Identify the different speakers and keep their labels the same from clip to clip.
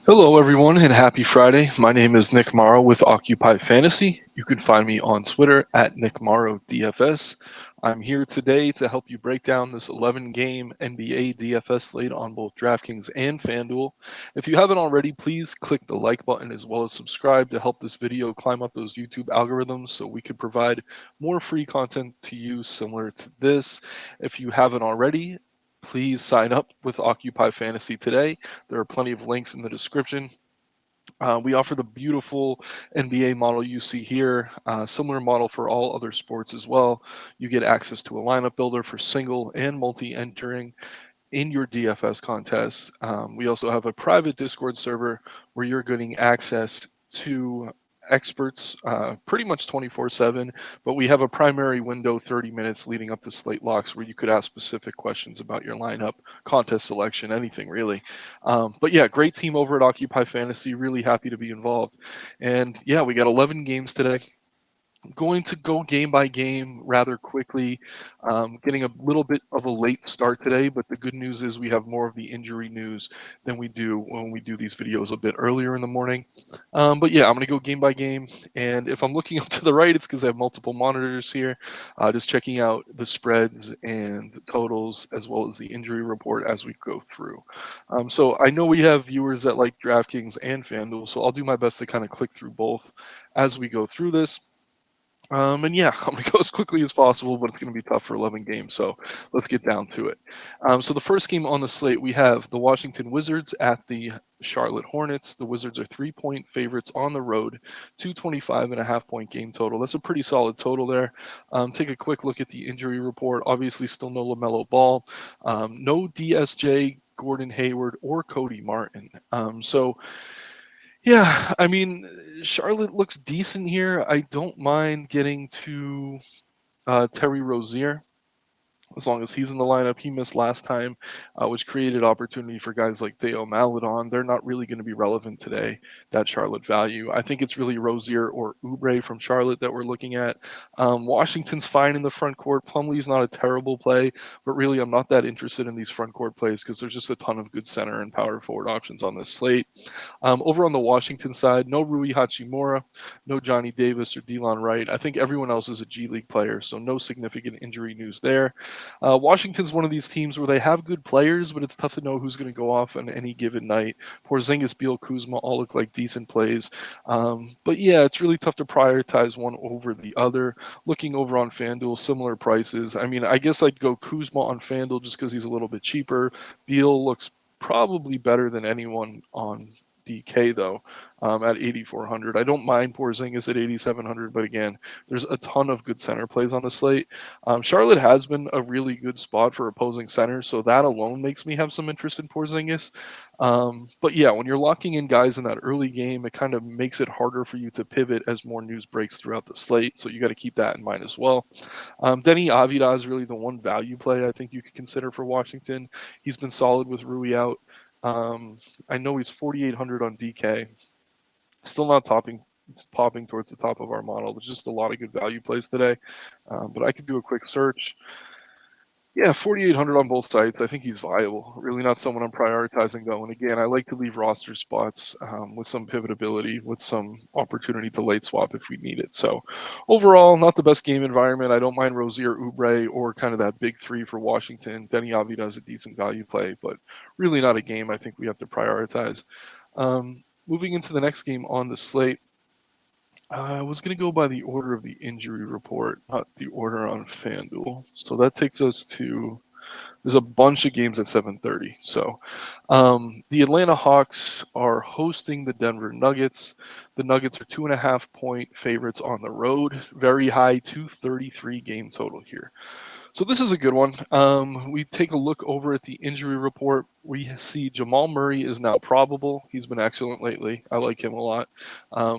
Speaker 1: Hello, everyone, and happy Friday. My name is Nick Marro with Occupy Fantasy. You can find me on Twitter at Nick Marro DFS. I'm here today to help you break down this 11-game NBA DFS slate on both DraftKings and FanDuel. If you haven't already, please click the like button as well as subscribe to help this video climb up those YouTube algorithms so we can provide more free content to you similar to this. If you haven't already, please sign up with Occupy Fantasy today. There are plenty of links in the description. We offer the beautiful NBA model you see here, similar model for all other sports as well. You get access to a lineup builder for single and multi entering in your DFS contests. We also have a private Discord server where you're getting access to experts pretty much 24/7, but we have a primary window 30 minutes leading up to slate locks where you could ask specific questions about your lineup, contest selection, anything really. But yeah, great team over at Occupy Fantasy. Really happy to be involved. And yeah, we got 11 games today. Going to go game by game rather quickly. Getting a little bit of a late start today, but the good news is we have more of the injury news than we do when we do these videos a bit earlier in the morning. But yeah, I'm going to go game by game. And if I'm looking up to the right, it's because I have multiple monitors here, just checking out the spreads and totals as well as the injury report as we go through. So I know we have viewers that like DraftKings and FanDuel, so I'll do my best to kind of click through both as we go through this. And yeah, I'm going to go as quickly as possible, but it's going to be tough for 11 games. So let's get down to it. So the first game on the slate, we have the Washington Wizards at the Charlotte Hornets. The Wizards are 3-point favorites on the road, 225.5-point game total. That's a pretty solid total there. Take a quick look at the injury report. Obviously, still no LaMelo Ball, no DSJ, Gordon Hayward, or Cody Martin. Yeah, I mean, Charlotte looks decent here. I don't mind getting to Terry Rozier as long as he's in the lineup. He missed last time, which created opportunity for guys like Theo Maledon. They're not really going to be relevant today, that Charlotte value. I think it's really Rozier or Oubre from Charlotte that we're looking at. Washington's fine in the front court. Plumlee's not a terrible play, but really I'm not that interested in these front court plays because there's just a ton of good center and power forward options on this slate. Over on the Washington side, no Rui Hachimura, no Johnny Davis or Delon Wright. I think everyone else is a G League player, so no significant injury news there. Washington's one of these teams where they have good players, but it's tough to know who's going to go off on any given night. Porzingis, Beal, Kuzma all look like decent plays. But yeah, it's really tough to prioritize one over the other. Looking over on FanDuel, similar prices. I mean, I guess I'd go Kuzma on FanDuel just because he's a little bit cheaper. Beal looks probably better than anyone on DK though, at 8,400. I don't mind Porzingis at 8,700, but again, there's a ton of good center plays on the slate. Charlotte has been a really good spot for opposing centers, so that alone makes me have some interest in Porzingis. But yeah, when you're locking in guys in that early game, it kind of makes it harder for you to pivot as more news breaks throughout the slate. So you got to keep that in mind as well. Denny Avila is really the one value play I think you could consider for Washington. He's been solid with Rui out. I know he's 4,800 on DK. Still not popping towards the top of our model. There's just a lot of good value plays today. But I could do a quick search. Yeah, 4,800 on both sites. I think he's viable. Really not someone I'm prioritizing though. And again, I like to leave roster spots with some pivotability, with some opportunity to late swap if we need it. So overall, not the best game environment. I don't mind Rozier, Oubre, or kind of that big three for Washington. Denny Avila is a decent value play, but really not a game I think we have to prioritize. Moving into the next game on the slate, I was going to go by the order of the injury report, not the order on FanDuel. So that takes us to, there's a bunch of games at 7:30. So the Atlanta Hawks are hosting the Denver Nuggets. The Nuggets are 2.5-point favorites on the road. Very high, 233 game total here. So this is a good one. We take a look over at the injury report. We see Jamal Murray is now probable. He's been excellent lately. I like him a lot.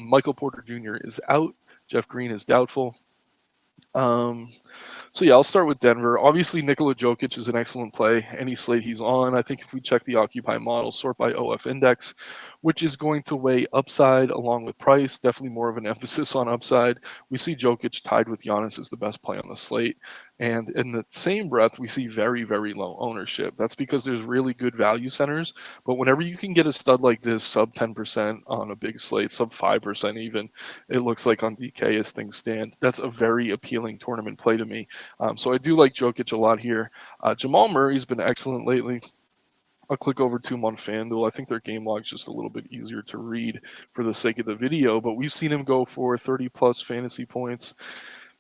Speaker 1: Michael Porter Jr. is out. Jeff Green is doubtful. So yeah, I'll start with Denver. Obviously, Nikola Jokic is an excellent play. Any slate he's on. I think if we check the Occupy model, sort by OF index, which is going to weigh upside along with price, definitely more of an emphasis on upside. We see Jokic tied with Giannis as the best play on the slate. And in the same breath, we see very, very low ownership. That's because there's really good value centers. But whenever you can get a stud like this, sub 10% on a big slate, sub 5% even, it looks like on DK as things stand, that's a very appealing tournament play to me. So I do like Jokic a lot here. Jamal Murray's been excellent lately. I'll click over to him on FanDuel. I think their game log's just a little bit easier to read for the sake of the video, but we've seen him go for 30 plus fantasy points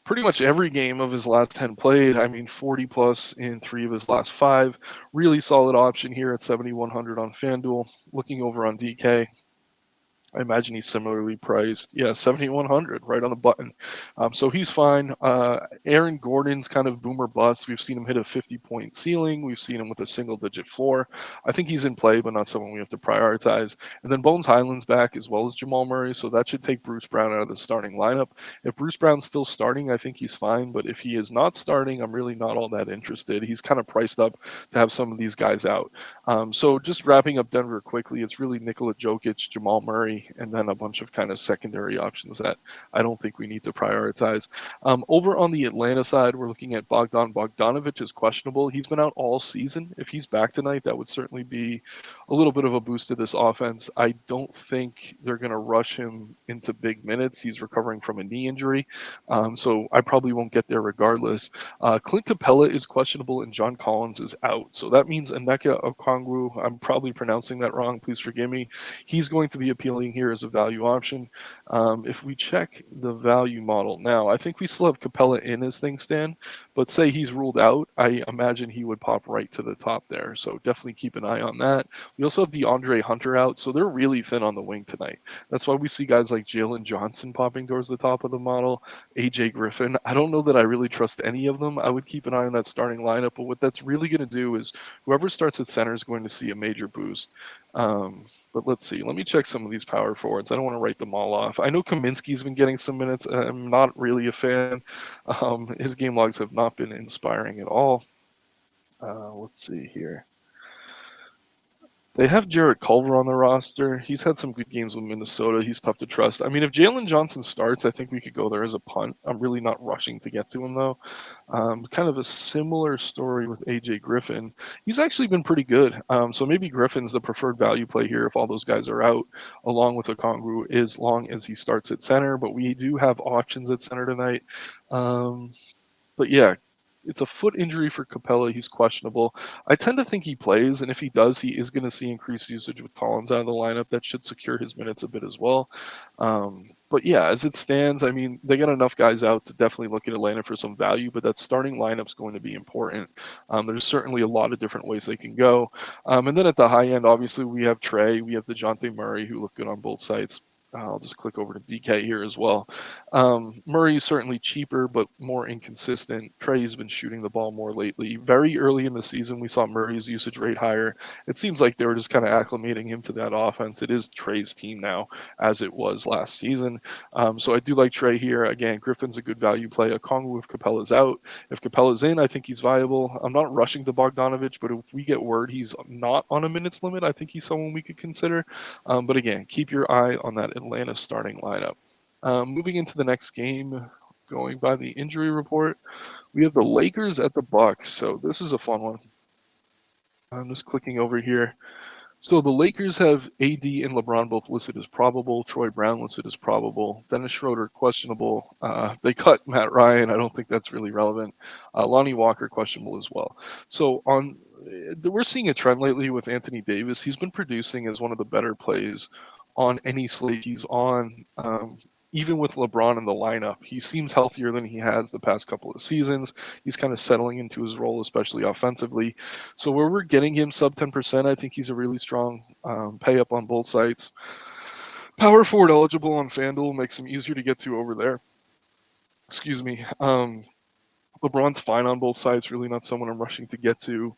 Speaker 1: pretty much every game of his last 10 played. I mean, 40 plus in 3 of his last 5. Really solid option here at 7,100 on FanDuel. Looking over on DK, I imagine he's similarly priced. Yeah, 7,100 right on the button. So he's fine. Aaron Gordon's kind of boomer bust. We've seen him hit a 50-point ceiling. We've seen him with a single-digit floor. I think he's in play, but not someone we have to prioritize. And then Bones Highland's back as well as Jamal Murray, so that should take Bruce Brown out of the starting lineup. If Bruce Brown's still starting, I think he's fine. But if he is not starting, I'm really not all that interested. He's kind of priced up to have some of these guys out. So just wrapping up Denver quickly, it's really Nikola Jokic, Jamal Murray, and then a bunch of kind of secondary options that I don't think we need to prioritize. Over on the Atlanta side, we're looking at Bogdanovic is questionable. He's been out all season. If he's back tonight, that would certainly be a little bit of a boost to this offense. I don't think they're going to rush him into big minutes. He's recovering from a knee injury, so I probably won't get there regardless. Clint Capella is questionable, and John Collins is out. So that means Nneka Okongwu, I'm probably pronouncing that wrong, please forgive me. He's going to be appealing here as a value option. If we check the value model now, I think we still have Capella in as things stand, but say he's ruled out, I imagine he would pop right to the top there. So definitely keep an eye on that. We also have DeAndre Hunter out, so they're really thin on the wing tonight. That's why we see guys like Jalen Johnson popping towards the top of the model, AJ Griffin. I don't know that I really trust any of them. I would keep an eye on that starting lineup, but what that's really going to do is whoever starts at center is going to see a major boost. But let's see. Let me check some of these power forwards. I don't want to write them all off. I know Kaminsky's been getting some minutes. I'm not really a fan. His game logs have not been inspiring at all. Let's see here. They have Jarrett Culver on the roster. He's had some good games with Minnesota. He's tough to trust. I mean, if Jalen Johnson starts, I think we could go there as a punt. I'm really not rushing to get to him, though. Kind of a similar story with AJ Griffin. He's actually been pretty good. So maybe Griffin's the preferred value play here if all those guys are out, along with Okongwu, as long as he starts at center. But we do have options at center tonight. But yeah, it's a foot injury for Capella. He's questionable. I tend to think he plays, and if he does, he is going to see increased usage with Collins out of the lineup. That should secure his minutes a bit as well. But yeah, as it stands, I mean, they got enough guys out to definitely look at Atlanta for some value, but that starting lineup's going to be important. There's certainly a lot of different ways they can go. And then at the high end, obviously, we have Trey, we have DeJounte Murray, who look good on both sides. I'll just click over to DK here as well. Murray is certainly cheaper, but more inconsistent. Trey's been shooting the ball more lately. Very early in the season, we saw Murray's usage rate higher. It seems like they were just kind of acclimating him to that offense. It is Trey's team now, as it was last season. So I do like Trey here. Again, Griffin's a good value play. Okongwu if Capella's out. If Capella's in, I think he's viable. I'm not rushing to Bogdanovic, but if we get word he's not on a minutes limit, I think he's someone we could consider. But again, keep your eye on that Atlanta starting lineup. Moving into the next game, going by the injury report, we have the Lakers at the Bucks. So this is a fun one. I'm just clicking over here. So the Lakers have AD and LeBron both listed as probable. Troy Brown listed as probable. Dennis Schroeder questionable. They cut Matt Ryan. I don't think that's really relevant. Lonnie Walker questionable as well. So we're seeing a trend lately with Anthony Davis. He's been producing as one of the better plays on any slate he's on. Even with LeBron in the lineup, he seems healthier than he has the past couple of seasons. He's kind of settling into his role, especially offensively. So where we're getting him sub 10%, I think he's a really strong pay up on both sites. Power forward eligible on FanDuel makes him easier to get to over there. Excuse me. LeBron's fine on both sides, really not someone I'm rushing to get to.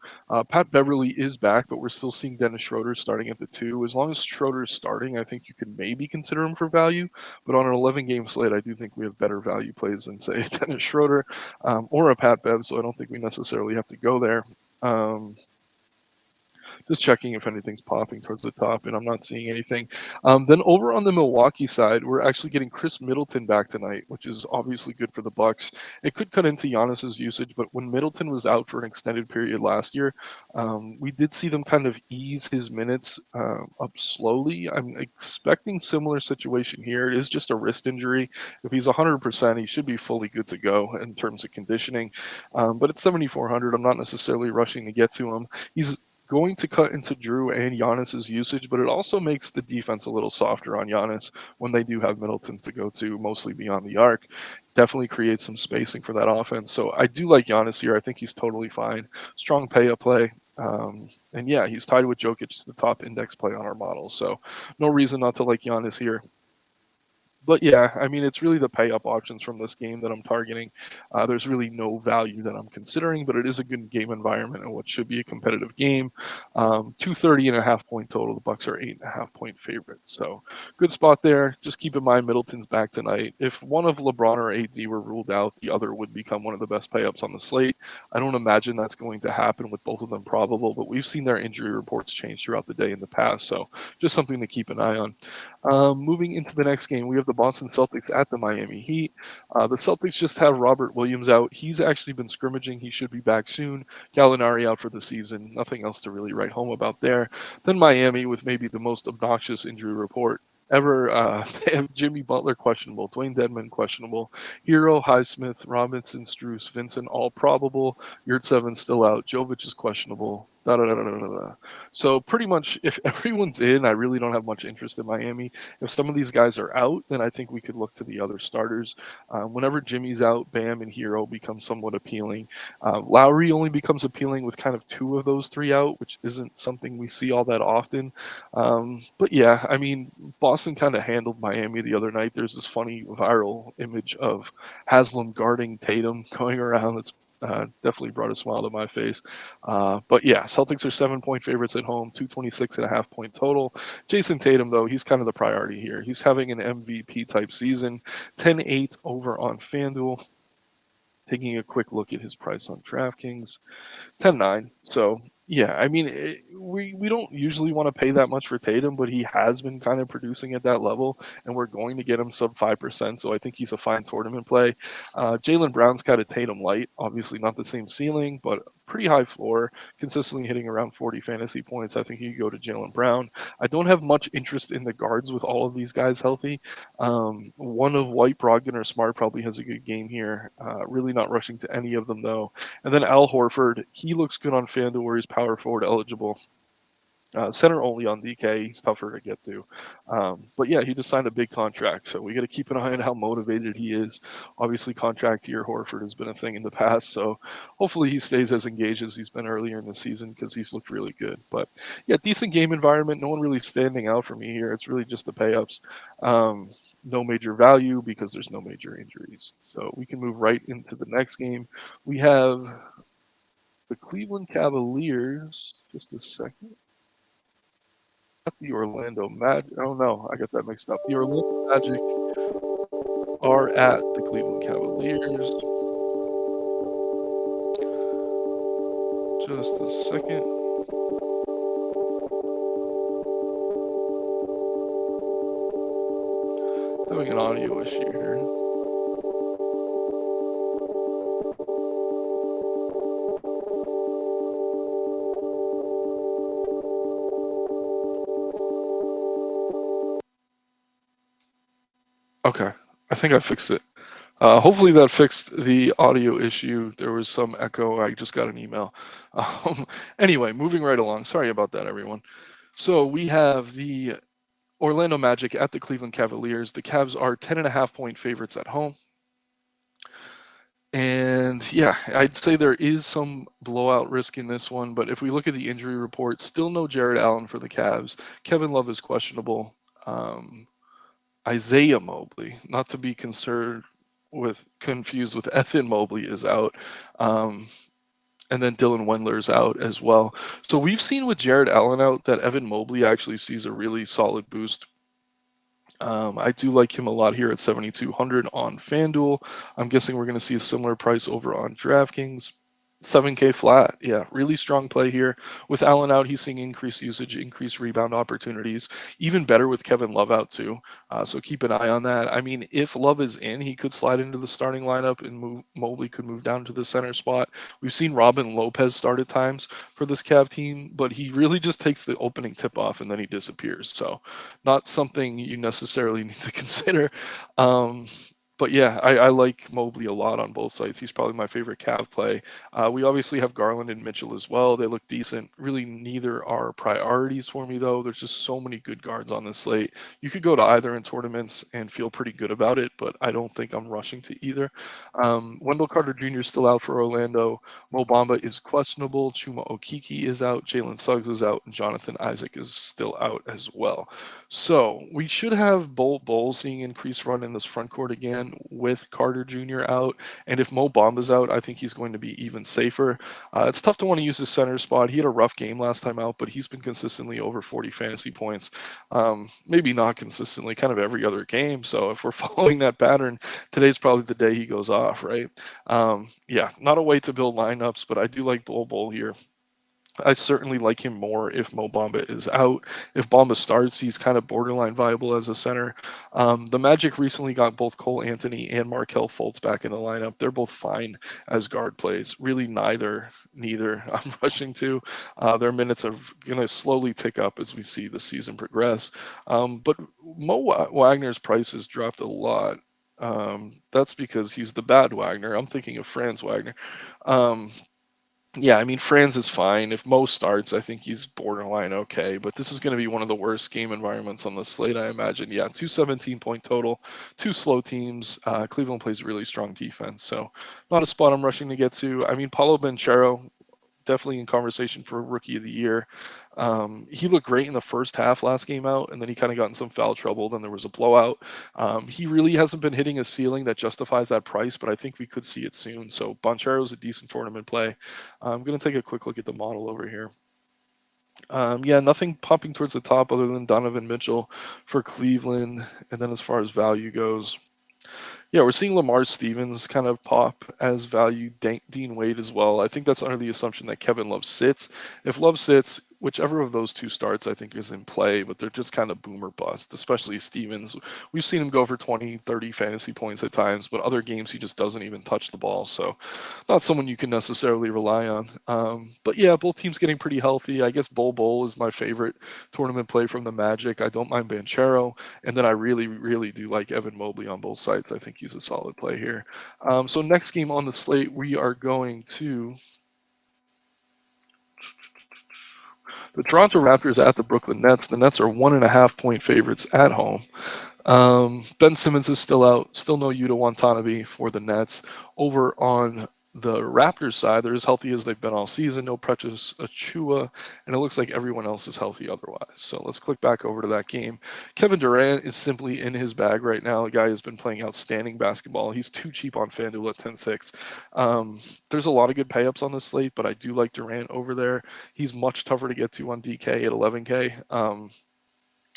Speaker 1: Pat Beverly is back, but we're still seeing Dennis Schroeder starting at the 2. As long as Schroeder's starting, I think you could maybe consider him for value. But on an 11-game slate, I do think we have better value plays than, say, Dennis Schroeder or a Pat Bev, so I don't think we necessarily have to go there. Just checking if anything's popping towards the top, and I'm not seeing anything. Then over on the Milwaukee side, we're actually getting Chris Middleton back tonight, which is obviously good for the Bucks. It could cut into Giannis's usage, but when Middleton was out for an extended period last year, we did see them kind of ease his minutes up slowly. I'm expecting similar situation here. It is just a wrist injury. If he's 100%, he should be fully good to go in terms of conditioning. But at 7,400, I'm not necessarily rushing to get to him. He's going to cut into Drew and Giannis's usage, but it also makes the defense a little softer on Giannis when they do have Middleton to go to, mostly beyond the arc. Definitely creates some spacing for that offense. So I do like Giannis here. I think he's totally fine. Strong pay-up play. And yeah, he's tied with Jokic, the top index play on our model. So no reason not to like Giannis here. But yeah, I mean, it's really the pay up options from this game that I'm targeting. There's really no value that I'm considering, but it is a good game environment and what should be a competitive game. 230.5 point total. The Bucks are 8.5 point favorites, so good spot there. Just keep in mind Middleton's back tonight. If one of LeBron or AD were ruled out, the other would become one of the best pay ups on the slate. I don't imagine that's going to happen with both of them probable, but we've seen their injury reports change throughout the day in the past, so just something to keep an eye on. Moving into the next game, we have the Boston Celtics at the Miami Heat. The Celtics just have Robert Williams out. He's actually been scrimmaging. He should be back soon. Gallinari out for the season. Nothing else to really write home about there. Then Miami with maybe the most obnoxious injury report ever. They have Jimmy Butler questionable, Dwayne Dedmon questionable, Hero, Highsmith, Robinson, Struce, Vincent all probable. Yurtseven still out. Jovic is questionable. Da, da, da, da, da, da. So pretty much, if everyone's in, I really don't have much interest in Miami. If some of these guys are out, then I think we could look to the other starters. Whenever Jimmy's out, Bam and Hero become somewhat appealing. Lowry only becomes appealing with kind of two of those three out, which isn't something we see all that often. But yeah, I mean, Boston kind of handled Miami the other night. There's this funny viral image of Haslam guarding Tatum going around. That's definitely brought a smile to my face. But yeah, Celtics are 7 point favorites at home, 226.5 point total. Jason Tatum, though, he's kind of the priority here. He's having an MVP type season, 10-8 over on FanDuel. Taking a quick look at his price on DraftKings, 10-9. So yeah, I mean, we don't usually want to pay that much for Tatum, but he has been kind of producing at that level, and we're going to get him sub 5%. So I think he's a fine tournament play. Jaylen Brown's kind of Tatum light, obviously not the same ceiling, but pretty high floor, consistently hitting around 40 fantasy points. I think you could go to Jaylen Brown. I don't have much interest in the guards with all of these guys healthy. One of White, Brogdon, or Smart probably has a good game here. Really not rushing to any of them, though. And then Al Horford, he looks good on FanDuel where he's power forward eligible. Center only on DK. He's tougher to get to. But yeah, he just signed a big contract, so we got to keep an eye on how motivated he is. Obviously, contract year Horford has been a thing in the past, so hopefully he stays as engaged as he's been earlier in the season because he's looked really good. But yeah, decent game environment. No one really standing out for me here. It's really just the pay-ups. No major value because there's no major injuries. So we can move right into the next game. We have the Cleveland Cavaliers. Just a second. The Orlando Magic. Oh no, I got that mixed up. The Orlando Magic are at the Cleveland Cavaliers. Just a second. Having an audio issue here. Okay, I think I fixed it. Hopefully that fixed the audio issue. There was some echo. I just got an email. Anyway, moving right along. Sorry about that, everyone. So we have the Orlando Magic at the Cleveland Cavaliers. The Cavs are 10.5 point favorites at home. And yeah, I'd say there is some blowout risk in this one, but if we look at the injury report, still no Jared Allen for the Cavs. Kevin Love is questionable. Isaiah Mobley, not to be confused with Evan Mobley, is out. And then Dylan Wendler's out as well. So we've seen with Jared Allen out that Evan Mobley actually sees a really solid boost. I do like him a lot here at 7,200 on FanDuel. I'm guessing we're going to see a similar price over on DraftKings. 7K flat. Yeah, really strong play here. With Allen out, he's seeing increased usage, increased rebound opportunities. Even better with Kevin Love out too. So keep an eye on that. I mean, if Love is in, he could slide into the starting lineup and Mobley could move down to the center spot. We've seen Robin Lopez start at times for this Cav team, but he really just takes the opening tip off and then he disappears. So not something you necessarily need to consider. Um, but yeah, I like Mobley a lot on both sides. He's probably my favorite Cav play. We obviously have Garland and Mitchell as well. They look decent. Really, neither are priorities for me, though. There's just so many good guards on this slate. You could go to either in tournaments and feel pretty good about it, but I don't think I'm rushing to either. Wendell Carter Jr. is still out for Orlando. Mo Bamba is questionable. Chuma Okiki is out. Jalen Suggs is out. And Jonathan Isaac is still out as well. So we should have Bol seeing increased run in this front court again with Carter Jr. out. And if Mo Bamba's out, I think he's going to be even safer. It's tough to want to use his center spot. He had a rough game last time out, but he's been consistently over 40 fantasy points. Maybe not consistently, kind of every other game. So if we're following that pattern, today's probably the day he goes off, right? Yeah, not a way to build lineups, but I do like Bol here. I certainly like him more if Mo Bamba is out. If Bamba starts, he's kind of borderline viable as a center. The Magic recently got both Cole Anthony and Markel Fultz back in the lineup. They're both fine as guard plays. Really, neither I'm rushing to. Their minutes are going to slowly tick up as we see the season progress. But Wagner's price has dropped a lot. That's because he's the bad Wagner. I'm thinking of Franz Wagner. Um, yeah, I mean, Franz is fine. If Mo starts, I think he's borderline okay. But this is going to be one of the worst game environments on the slate, I imagine. Yeah, 217-point total, two slow teams. Cleveland plays really strong defense, so not a spot I'm rushing to get to. I mean, Paulo Banchero, definitely in conversation for Rookie of the Year. He looked great in the first half last game out, and then he kind of got in some foul trouble. Then there was a blowout. He really hasn't been hitting a ceiling that justifies that price, but I think we could see it soon. So Boncharo's a decent tournament play. I'm going to take a quick look at the model over here. Yeah, nothing popping towards the top other than Donovan Mitchell for Cleveland. And then as far as value goes, yeah, we're seeing Lamar Stevens kind of pop as value, Dean Wade as well. I think that's under the assumption that Kevin Love sits. If Love sits, whichever of those two starts, I think is in play, but they're just kind of boomer bust, especially Stevens. We've seen him go for 20, 30 fantasy points at times, but other games he just doesn't even touch the ball. So not someone you can necessarily rely on. But yeah, both teams getting pretty healthy. I guess Bol is my favorite tournament play from the Magic. I don't mind Banchero. And then I really, really do like Evan Mobley on both sides. I think he's a solid play here. So next game on the slate, we are going to the Toronto Raptors at the Brooklyn Nets. The Nets are 1.5-point favorites at home. Ben Simmons is still out. Still no Yuta Watanabe for the Nets. Over on the Raptors side, they're as healthy as they've been all season. No Precious Achua, and it looks like everyone else is healthy otherwise. So let's click back over to that game. Kevin Durant is simply in his bag right now. The guy has been playing outstanding basketball. He's too cheap on FanDuel at 10-6. There's a lot of good payups on this slate, but I do like Durant over there. He's much tougher to get to on DK at 11K.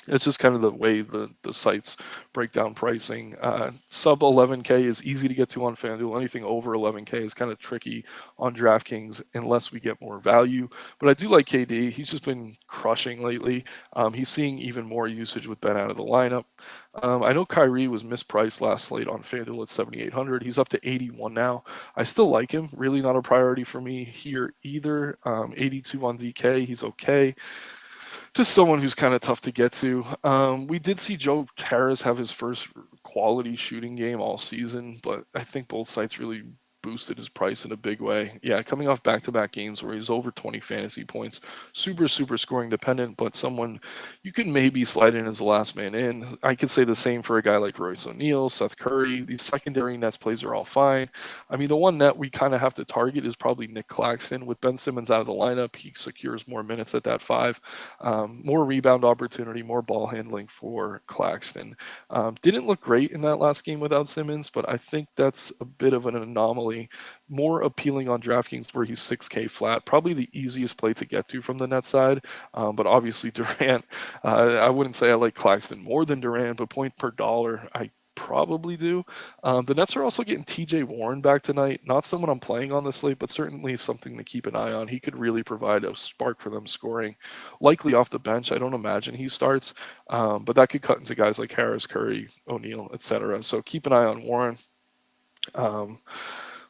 Speaker 1: It's just kind of the way the sites break down pricing. Sub 11K is easy to get to on FanDuel. Anything over 11K is kind of tricky on DraftKings unless we get more value. But I do like KD. He's just been crushing lately. He's seeing even more usage with Ben out of the lineup. I know Kyrie was mispriced last slate on FanDuel at 7,800. He's up to 81 now. I still like him. Really not a priority for me here either. 82 on DK. He's okay. Just someone who's kind of tough to get to. We did see Joe Harris have his first quality shooting game all season, but I think both sites really boosted his price in a big way. Yeah, coming off back-to-back games where he's over 20 fantasy points, super scoring dependent, but someone you could maybe slide in as the last man in. I could say the same for a guy like Royce O'Neal, Seth Curry. These secondary Nets plays are all fine. I mean, the one net we kind of have to target is probably Nick Claxton. With Ben Simmons out of the lineup, he secures more minutes at that 5. More rebound opportunity, more ball handling for Claxton. Didn't look great in that last game without Simmons, but I think that's a bit of an anomaly. More appealing on DraftKings where he's 6K flat. Probably the easiest play to get to from the net side. But obviously Durant, I wouldn't say I like Claxton more than Durant, but point per dollar, I probably do. The Nets are also getting TJ Warren back tonight. Not someone I'm playing on the slate, but certainly something to keep an eye on. He could really provide a spark for them scoring. Likely off the bench. I don't imagine he starts, but that could cut into guys like Harris, Curry, O'Neal, etc. So keep an eye on Warren. Um,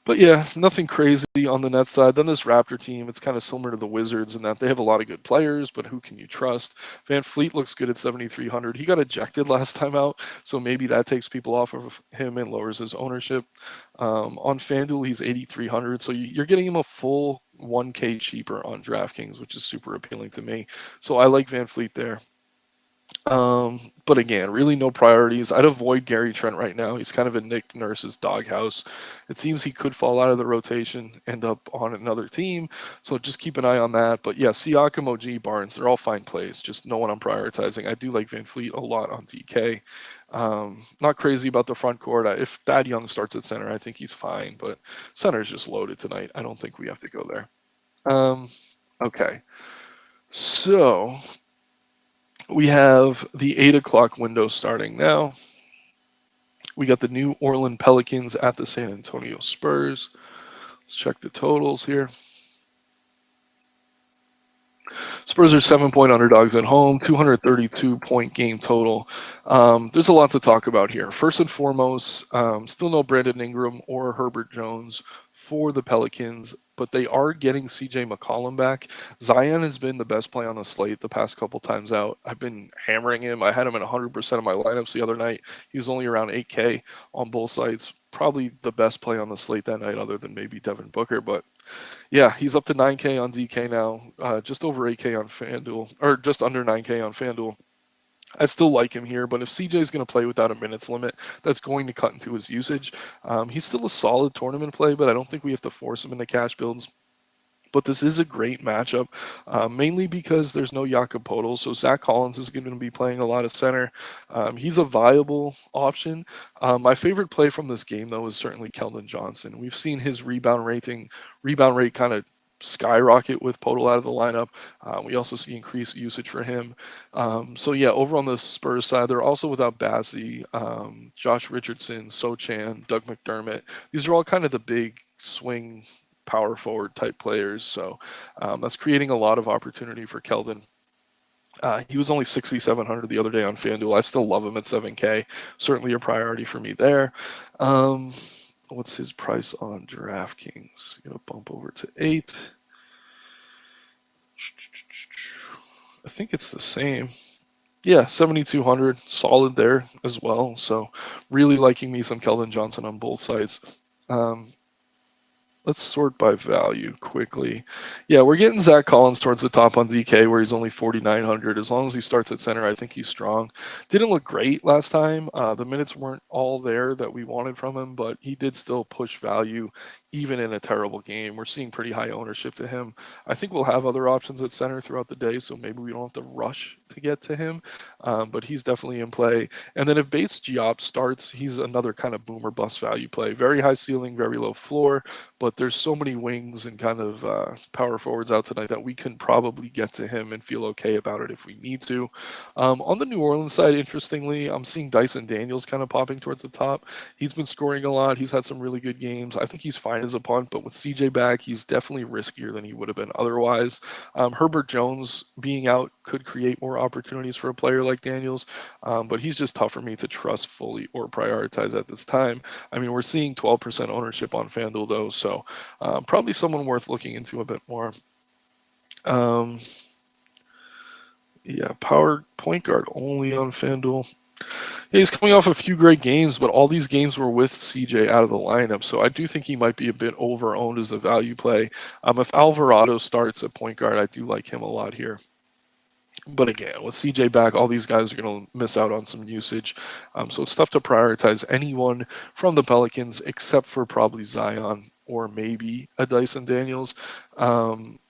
Speaker 1: but yeah, nothing crazy on the net side. Then this Raptor team, it's kind of similar to the Wizards in that they have a lot of good players, but who can you trust? Van Fleet looks good at 7,300. He got ejected last time out, so maybe that takes people off of him and lowers his ownership. On FanDuel, he's 8,300, so you're getting him a full 1K cheaper on DraftKings, which is super appealing to me. So I like Van Fleet there. But again, really no priorities. I'd avoid Gary Trent right now. He's kind of in Nick Nurse's doghouse. It seems he could fall out of the rotation, end up on another team. So just keep an eye on that. But yeah, Siakam, OG, Barnes, they're all fine plays. Just no one I'm prioritizing. I do like Van Fleet a lot on DK. Not crazy about the front court. If Thad Young starts at center, I think he's fine. But center is just loaded tonight. I don't think we have to go there. Okay. So we have the 8 o'clock window starting now. We got the New Orleans Pelicans at the San Antonio Spurs. Let's check the totals here. Spurs are 7-point underdogs at home, 232-point game total. There's a lot to talk about here. First and foremost, still no Brandon Ingram or Herbert Jones for the Pelicans, but they are getting CJ McCollum back. Zion has been the best play on the slate the past couple times out. I've been hammering him. I had him in 100% of my lineups the other night. He was only around 8K on both sides. Probably the best play on the slate that night, other than maybe Devin Booker, but yeah, he's up to 9K on DK now, just over 8K on FanDuel, or just under 9K on FanDuel. I still like him here, but if CJ is going to play without a minutes limit, that's going to cut into his usage. He's still a solid tournament play, but I don't think we have to force him into cash builds. But this is a great matchup, mainly because there's no Jakob Poeltl, so Zach Collins is going to be playing a lot of center. He's a viable option. My favorite play from this game, though, is certainly Keldon Johnson. We've seen his rebound rate kind of skyrocket with Poeltl out of the lineup. We also see increased usage for him. So yeah, over on the Spurs side, they're also without Bassie, Josh Richardson, Sochan, Doug McDermott. These are all kind of the big swing power forward type players. So that's creating a lot of opportunity for Keldon. He was only 6,700 the other day on FanDuel. I still love him at 7K. Certainly a priority for me there. What's his price on DraftKings? Gonna bump over to 8. I think it's the same. Yeah, 7,200, solid there as well. So really liking me some Keldon Johnson on both sides. Let's sort by value quickly. Yeah, we're getting Zach Collins towards the top on DK where he's only 4,900. As long as he starts at center, I think he's strong. Didn't look great last time. The minutes weren't all there that we wanted from him, but he did still push value even in a terrible game. We're seeing pretty high ownership to him. I think we'll have other options at center throughout the day, so maybe we don't have to rush to get to him, but he's definitely in play. And then if Bates Diop starts, he's another kind of boomer bust value play. Very high ceiling, very low floor, but there's so many wings and kind of power forwards out tonight that we can probably get to him and feel okay about it if we need to. On the New Orleans side, interestingly, I'm seeing Dyson Daniels kind of popping towards the top. He's been scoring a lot. He's had some really good games. I think he's fine as a punt, but with CJ back, he's definitely riskier than he would have been otherwise. Herbert Jones being out could create more opportunities for a player like Daniels, but he's just tough for me to trust fully or prioritize at this time. I mean, we're seeing 12% ownership on FanDuel, though, so probably someone worth looking into a bit more. Yeah, power point guard only on FanDuel. Yeah, he's coming off a few great games, but all these games were with CJ out of the lineup, so I do think he might be a bit over-owned as a value play. If Alvarado starts at point guard, I do like him a lot here. But again, with CJ back, all these guys are going to miss out on some usage. So it's tough to prioritize anyone from the Pelicans except for probably Zion or maybe a Dyson Daniels.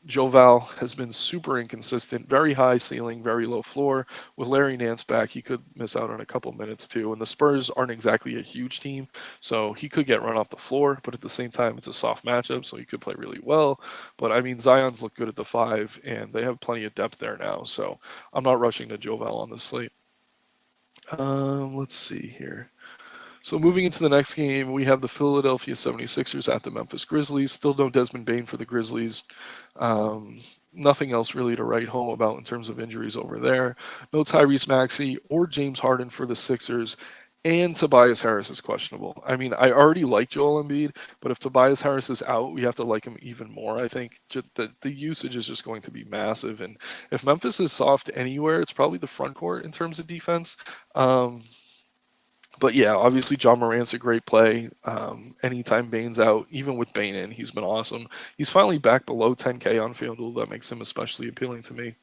Speaker 1: Joval has been super inconsistent, very high ceiling, very low floor. With Larry Nance back, he could miss out on a couple minutes too. And the Spurs aren't exactly a huge team, so he could get run off the floor, but at the same time, it's a soft matchup, so he could play really well. But I mean, Zion's look good at the 5, and they have plenty of depth there now, so I'm not rushing to Joval on this slate. Let's see here. So moving into the next game, we have the Philadelphia 76ers at the Memphis Grizzlies. Still no Desmond Bane for the Grizzlies. Um, Nothing else really to write home about in terms of injuries over there. No Tyrese Maxey or James Harden for the Sixers. And Tobias Harris is questionable. I mean, I already like Joel Embiid, but if Tobias Harris is out, we have to like him even more. I think just the usage is just going to be massive. And if Memphis is soft anywhere, it's probably the front court in terms of defense. Um, but yeah, obviously John Morant's a great play. Anytime Bane's out, even with Bane in, he's been awesome. He's finally back below 10K on FanDuel. That makes him especially appealing to me.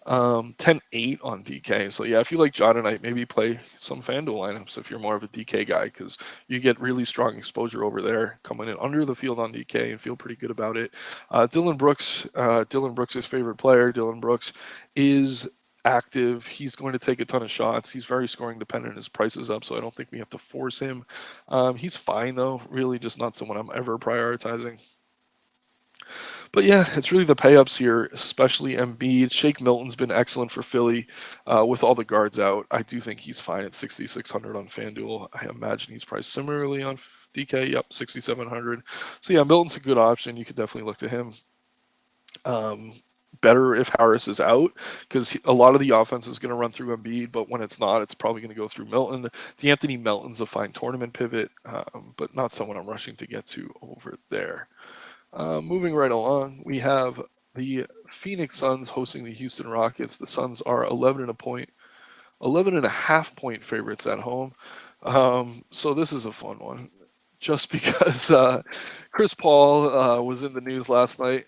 Speaker 1: 10-8 on DK. So yeah, if you like John tonight, maybe play some FanDuel lineups if you're more of a DK guy, because you get really strong exposure over there, coming in under the field on DK and feel pretty good about it. Dylan Brooks' favorite player. Dylan Brooks is active. He's going to take a ton of shots. He's very scoring dependent. His price is up, so I don't think we have to force him. He's fine though. Really, just not someone I'm ever prioritizing. But yeah, it's really the pay ups here, especially Embiid. Shake Milton's been excellent for Philly with all the guards out. I do think he's fine at 6,600 on FanDuel. I imagine he's priced similarly on DK. Yep, 6,700. So yeah, Milton's a good option. You could definitely look to him. Um, Better if Harris is out, because a lot of the offense is going to run through Embiid, but when it's not, it's probably going to go through Milton. D'Anthony Melton's a fine tournament pivot, but not someone I'm rushing to get to over there. Moving right along, we have the Phoenix Suns hosting the Houston Rockets. The Suns are 11.5 point favorites at home. So this is a fun one, just because Chris Paul was in the news last night.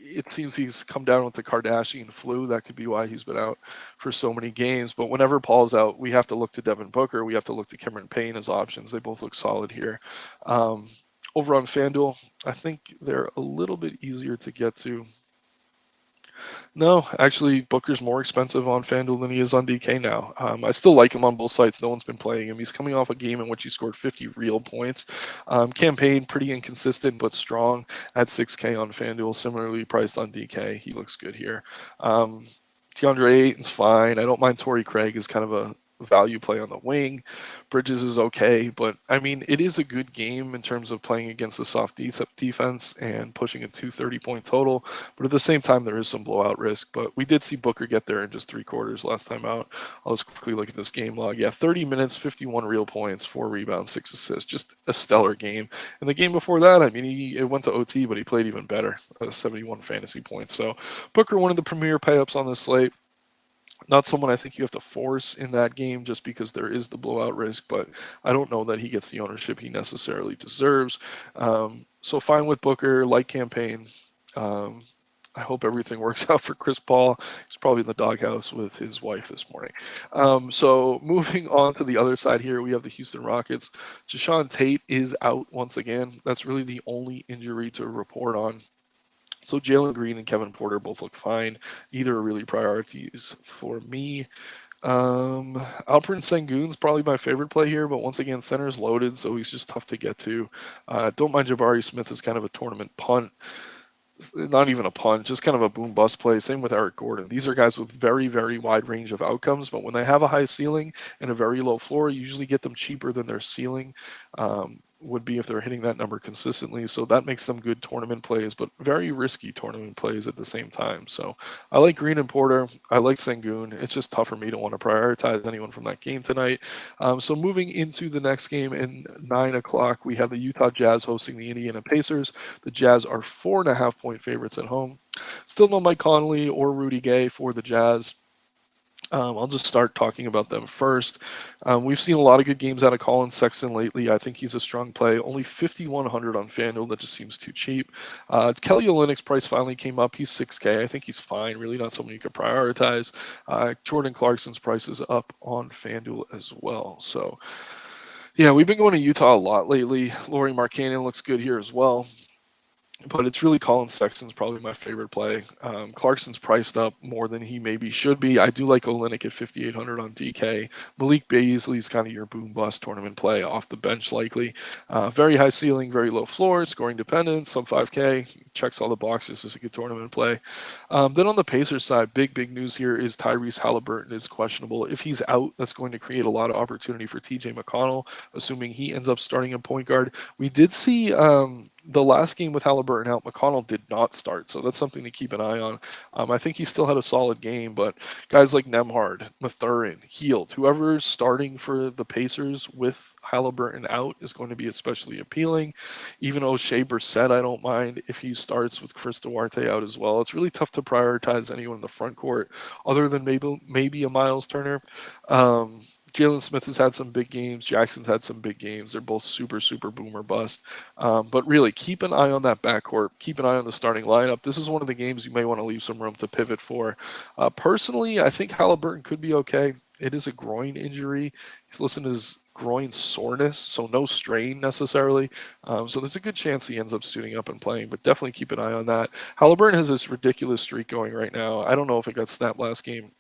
Speaker 1: It seems he's come down with the Kardashian flu. That could be why he's been out for so many games. But whenever Paul's out, we have to look to Devin Booker. We have to look to Cameron Payne as options. They both look solid here. Over on FanDuel, I think they're a little bit easier to get to. No, actually, Booker's more expensive on FanDuel than he is on DK now. I still like him on both sites. No one's been playing him. He's coming off a game in which he scored 50 real points. Campaign pretty inconsistent but strong at 6K on FanDuel. Similarly priced on DK. He looks good here. DeAndre Ayton's fine. I don't mind Torrey Craig as kind of a value play on the wing. Bridges is okay, but I mean, it is a good game in terms of playing against the soft defense and pushing a 230-point total. But at the same time, there is some blowout risk. But we did see Booker get there in just 3 quarters last time out. I'll just quickly look at this game log. Yeah, 30 minutes, 51 real points, 4 rebounds, 6 assists. Just a stellar game. And the game before that, I mean, it went to OT, but he played even better. 71 fantasy points. So Booker, one of the premier pay-ups on this slate. Not someone I think you have to force in that game just because there is the blowout risk, but I don't know that he gets the ownership he necessarily deserves. So fine with Booker, like campaign. Um, I hope everything works out for Chris Paul. He's probably in the doghouse with his wife this morning. So moving on to the other side here, we have the Houston Rockets. Jashawn Tate is out once again. That's really the only injury to report on. So Jalen Green and Kevin Porter both look fine. Neither are really priorities for me. Alperen Sengun's probably my favorite play here, but once again, center's loaded, so he's just tough to get to. Don't mind Jabari Smith as kind of a tournament punt. Not even a punt, just kind of a boom bust play. Same with Eric Gordon. These are guys with very, very wide range of outcomes, but when they have a high ceiling and a very low floor, you usually get them cheaper than their ceiling. Would be if they're hitting that number consistently. So that makes them good tournament plays, but very risky tournament plays at the same time. So I like Green and Porter. I like Sengun. It's just tough for me to want to prioritize anyone from that game tonight. So moving into the next game in 9 o'clock, we have the Utah Jazz hosting the Indiana Pacers. The Jazz are 4.5-point favorites at home. Still no Mike Conley or Rudy Gay for the Jazz. I'll just start talking about them first. We've seen a lot of good games out of Colin Sexton lately. I think he's a strong play. Only 5,100 on FanDuel. That just seems too cheap. Kelly Olynyk's price finally came up. He's 6K. I think he's fine. Really not someone you could prioritize. Jordan Clarkson's price is up on FanDuel as well. So, yeah, we've been going to Utah a lot lately. Lauri Markkanen looks good here as well. but it's really Colin Sexton's probably my favorite play. Clarkson's priced up more than he maybe should be. I do like Olynyk at 5,800 on DK. Malik Beasley's kind of your boom bust tournament play off the bench likely. Very high ceiling, very low floor, scoring dependent, sub 5K, checks all the boxes. Is a good tournament play. Then on the Pacers side, big news here is Tyrese Halliburton is questionable. If he's out, that's going to create a lot of opportunity for TJ McConnell, assuming he ends up starting a point guard. We did see the last game with Halliburton out, McConnell did not start, so that's something to keep an eye on. I think he still had a solid game, but guys like Nemhard, Mathurin, Heald, whoever's starting for the Pacers with Halliburton out is going to be especially appealing. Even O'Shea Brissett, I don't mind if he starts with Chris Duarte out as well. It's really tough to prioritize anyone in the front court other than maybe a Miles Turner. Um, Jalen Smith has had some big games. Jackson's had some big games. They're both super boomer bust. But really, keep an eye on that backcourt. Keep an eye on the starting lineup. This is one of the games you may want to leave some room to pivot for. Personally, I think Halliburton could be okay. It is a groin injury. He's listed as groin soreness, so no strain necessarily. So there's a good chance he ends up suiting up and playing, but definitely keep an eye on that. Halliburton has this ridiculous streak going right now. I don't know if it got snapped last game.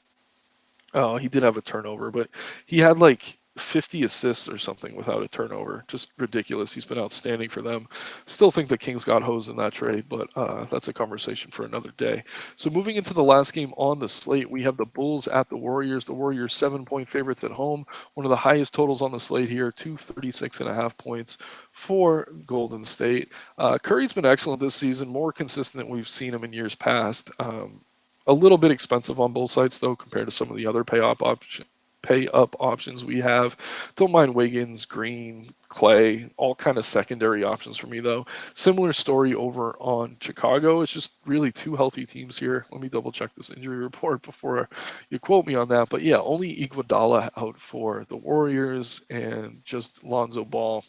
Speaker 1: Oh, he did have a turnover, but he had like 50 assists or something without a turnover. Just ridiculous. He's been outstanding for them. Still think the Kings got hosed in that trade, but that's a conversation for another day. So moving into the last game on the slate, we have the Bulls at the Warriors. The Warriors 7-point favorites at home. One of the highest totals on the slate here, 236.5 points for Golden State. Curry's been excellent this season, more consistent than we've seen him in years past. A little bit expensive on both sides though, compared to some of the other pay up options we have. Don't mind Wiggins, Green, Clay, all kind of secondary options for me though. Similar story over on Chicago. It's just really two healthy teams here. Let me double check this injury report before you quote me on that. But yeah, only Iguodala out for the Warriors and just Lonzo Ball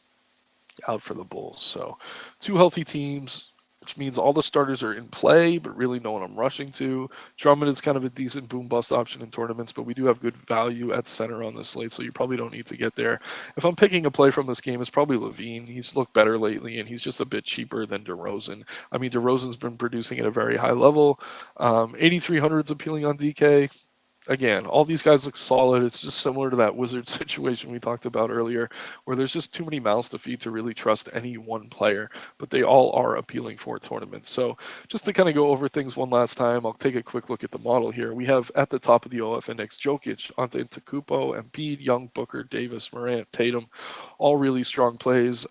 Speaker 1: out for the Bulls. So two healthy teams, which means all the starters are in play, but really no one I'm rushing to. Drummond is kind of a decent boom bust option in tournaments, but we do have good value at center on this slate, so you probably don't need to get there. If I'm picking a play from this game, it's probably Levine. He's looked better lately, and he's just a bit cheaper than DeRozan. I mean, DeRozan's been producing at a very high level. 8,300 is appealing on DK. Again, all these guys look solid. It's just similar to that Wizards situation we talked about earlier, where there's just too many mouths to feed to really trust any one player, but they all are appealing for tournaments. So just to kind of go over things one last time, I'll take a quick look at the model here. We have at the top of the OF index Jokic, Antetokounmpo, Embiid, Young, Booker, Davis, Morant, Tatum, all really strong plays.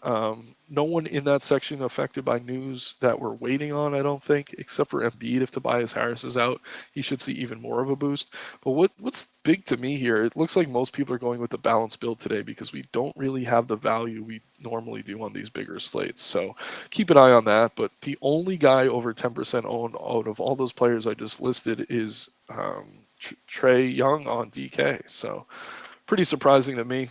Speaker 1: No one in that section affected by news that we're waiting on, I don't think, except for Embiid. If Tobias Harris is out, he should see even more of a boost. But what's big to me here, it looks like most people are going with the balanced build today because we don't really have the value we normally do on these bigger slates. So keep an eye on that. But the only guy over 10% owned out of all those players I just listed is Trae Young on DK. So pretty surprising to me.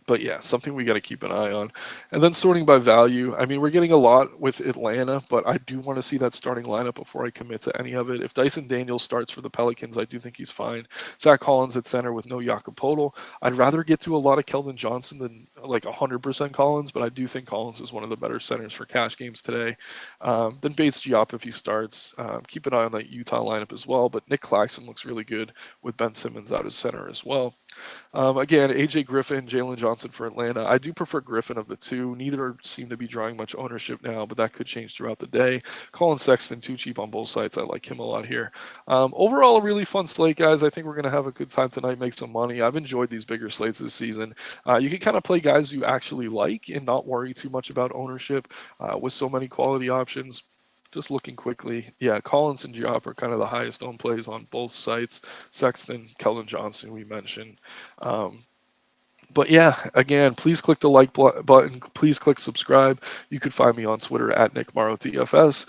Speaker 1: But yeah, something we got to keep an eye on. And then sorting by value. I mean, we're getting a lot with Atlanta, but I do want to see that starting lineup before I commit to any of it. If Dyson Daniels starts for the Pelicans, I do think he's fine. Zach Collins at center with no Jakob Poeltl. I'd rather get to a lot of Keldon Johnson than like 100% Collins, but I do think Collins is one of the better centers for cash games today. Then Bates Diop if he starts. Keep an eye on that Utah lineup as well. But Nick Claxton looks really good with Ben Simmons out as center as well. Again, AJ Griffin, Jalen Johnson for Atlanta. I do prefer Griffin of the two. Neither seem to be drawing much ownership now, but that could change throughout the day. Colin Sexton, too cheap on both sides. I like him a lot here. Overall, a really fun slate, guys. I think we're going to have a good time tonight, make some money. I've enjoyed these bigger slates this season. You can kind of play guys you actually like and not worry too much about ownership with so many quality options. Just looking quickly, yeah, Collins and Diop are kind of the highest owned plays on both sites. Sexton, Keldon Johnson, we mentioned. Um, but yeah, again, please click the like button. Please click subscribe. You can find me on Twitter at Nick Marro DFS.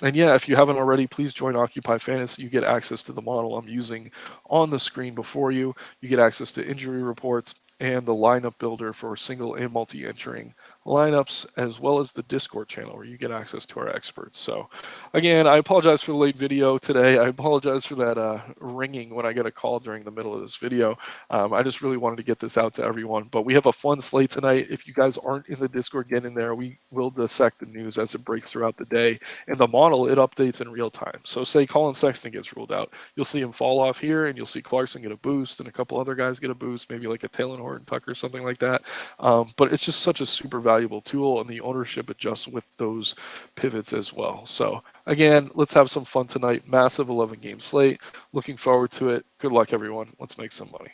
Speaker 1: And yeah, if you haven't already, please join Occupy Fantasy. You get access to the model I'm using on the screen before you. You get access to injury reports and the lineup builder for single and multi-entering lineups, as well as the Discord channel where you get access to our experts. So again, I apologize for the late video today. I apologize for that ringing when I get a call during the middle of this video. I just really wanted to get this out to everyone. But we have a fun slate tonight. If you guys aren't in the Discord, get in there. We will dissect the news as it breaks throughout the day. And the model, it updates in real time. So say Colin Sexton gets ruled out, you'll see him fall off here, and you'll see Clarkson get a boost, and a couple other guys get a boost, maybe like a Taylor Horton Tucker, something like that. But it's just such a super valuable tool, and the ownership adjusts with those pivots as well. So again, let's have some fun tonight. Massive 11-game slate. Looking forward to it. Good luck, everyone. Let's make some money.